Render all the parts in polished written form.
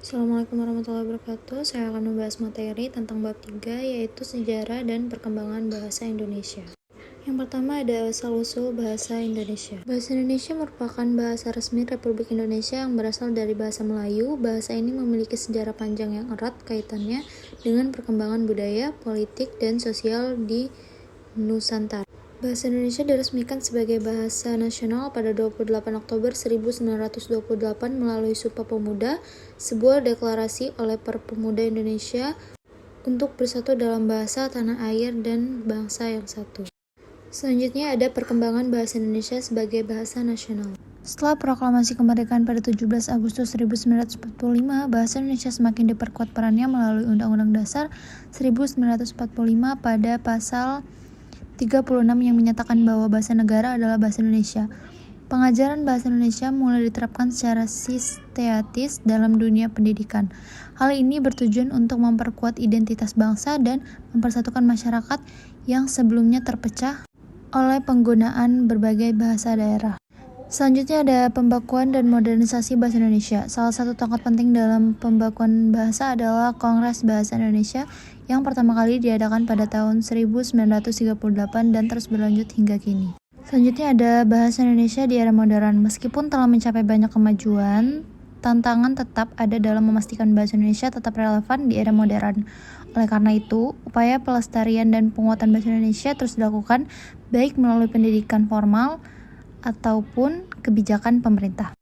Assalamualaikum warahmatullahi wabarakatuh. Saya akan membahas materi tentang bab 3, yaitu sejarah dan perkembangan bahasa Indonesia. Yang pertama ada asal-usul bahasa Indonesia. Bahasa Indonesia merupakan bahasa resmi Republik Indonesia yang berasal dari bahasa Melayu. Bahasa ini memiliki sejarah panjang yang erat kaitannya dengan perkembangan budaya, politik, dan sosial di Nusantara. Bahasa Indonesia diresmikan sebagai bahasa nasional pada 28 Oktober 1928 melalui Sumpah Pemuda, sebuah deklarasi oleh para pemuda Indonesia untuk bersatu dalam bahasa, tanah air, dan bangsa yang satu. Selanjutnya ada perkembangan bahasa Indonesia sebagai bahasa nasional. Setelah proklamasi kemerdekaan pada 17 Agustus 1945, bahasa Indonesia semakin diperkuat perannya melalui Undang-Undang Dasar 1945 pada pasal 36 yang menyatakan bahwa bahasa negara adalah bahasa Indonesia. Pengajaran bahasa Indonesia mulai diterapkan secara sistematis dalam dunia pendidikan. Hal ini bertujuan untuk memperkuat identitas bangsa dan mempersatukan masyarakat yang sebelumnya terpecah oleh penggunaan berbagai bahasa daerah. Selanjutnya ada pembakuan dan modernisasi bahasa Indonesia. Salah satu tongkat penting dalam pembakuan bahasa adalah Kongres Bahasa Indonesia yang pertama kali diadakan pada tahun 1938 dan terus berlanjut hingga kini. Selanjutnya ada bahasa Indonesia di era modern. Meskipun telah mencapai banyak kemajuan, tantangan tetap ada dalam memastikan bahasa Indonesia tetap relevan di era modern. Oleh karena itu, upaya pelestarian dan penguatan bahasa Indonesia terus dilakukan baik melalui pendidikan formal ataupun kebijakan pemerintah.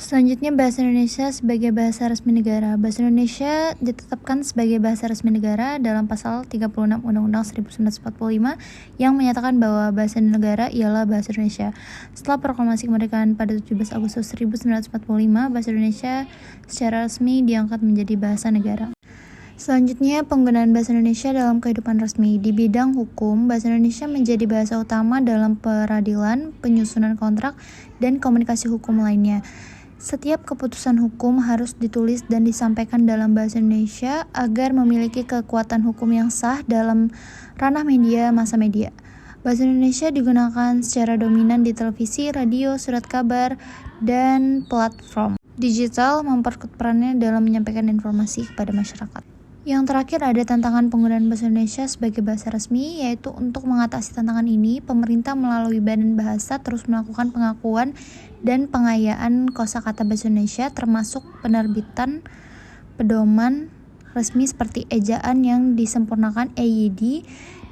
Selanjutnya bahasa Indonesia sebagai bahasa resmi negara. Bahasa Indonesia ditetapkan sebagai bahasa resmi negara dalam pasal 36 Undang-Undang 1945 yang menyatakan bahwa bahasa negara ialah bahasa Indonesia. Setelah proklamasi kemerdekaan pada 17 Agustus 1945, bahasa Indonesia secara resmi diangkat menjadi bahasa negara. Selanjutnya, penggunaan bahasa Indonesia dalam kehidupan resmi. Di bidang hukum, bahasa Indonesia menjadi bahasa utama dalam peradilan, penyusunan kontrak, dan komunikasi hukum lainnya. Setiap keputusan hukum harus ditulis dan disampaikan dalam bahasa Indonesia agar memiliki kekuatan hukum yang sah dalam ranah media massa media. Bahasa Indonesia digunakan secara dominan di televisi, radio, surat kabar, dan platform digital, memperkuat perannya dalam menyampaikan informasi kepada masyarakat. Yang terakhir ada tantangan penggunaan bahasa Indonesia sebagai bahasa resmi, yaitu untuk mengatasi tantangan ini, pemerintah melalui Badan Bahasa terus melakukan pengakuan dan pengayaan kosakata bahasa Indonesia, termasuk penerbitan pedoman resmi seperti ejaan yang disempurnakan EYD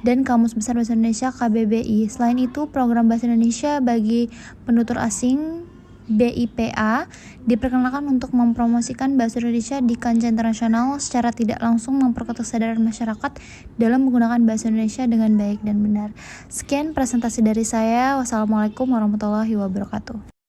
dan Kamus Besar Bahasa Indonesia KBBI. Selain itu, program Bahasa Indonesia bagi penutur asing BIPA diperkenalkan untuk mempromosikan bahasa Indonesia di kancah internasional secara tidak langsung memperkuat kesadaran masyarakat dalam menggunakan bahasa Indonesia dengan baik dan benar. Sekian presentasi dari saya. Wassalamualaikum warahmatullahi wabarakatuh.